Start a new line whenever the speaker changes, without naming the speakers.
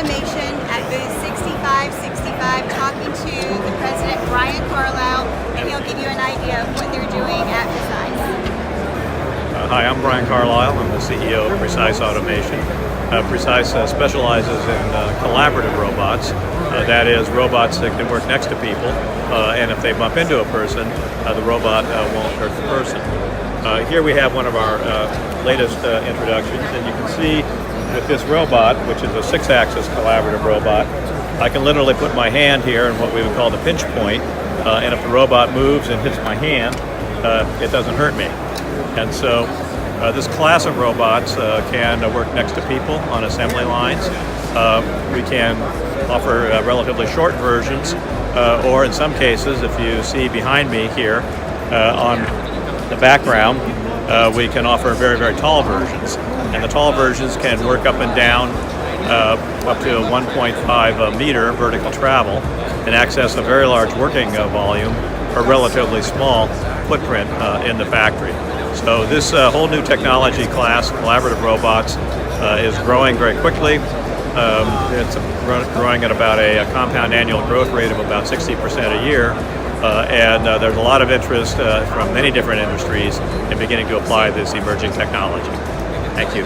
Automation at booth 6565 talking to the president, Brian Carlisle, and he'll give you an idea of what they're doing at Precise.
Hi, I'm Brian Carlisle. I'm the CEO of Precise Automation. Precise specializes in collaborative robots. That is, robots that can work next to people, and if they bump into a person, the robot won't hurt the person. Here we have one of our latest introductions, and you can see with this robot, which is a 6-axis collaborative robot, I can literally put my hand here in what we would call the pinch point, and if the robot moves and hits my hand, it doesn't hurt me. And so this class of robots can work next to people on assembly lines. We can offer relatively short versions, or in some cases, if you see behind me here on the background, we can offer very, very tall versions. And the tall versions can work up and down up to 1.5 meter vertical travel and access a very large working volume or relatively small footprint in the factory. So this whole new technology class, collaborative robots, is growing very quickly. It's growing at about a compound annual growth rate of about 60% a year. And there's a lot of interest from many different industries in beginning to apply this emerging technology. Thank you.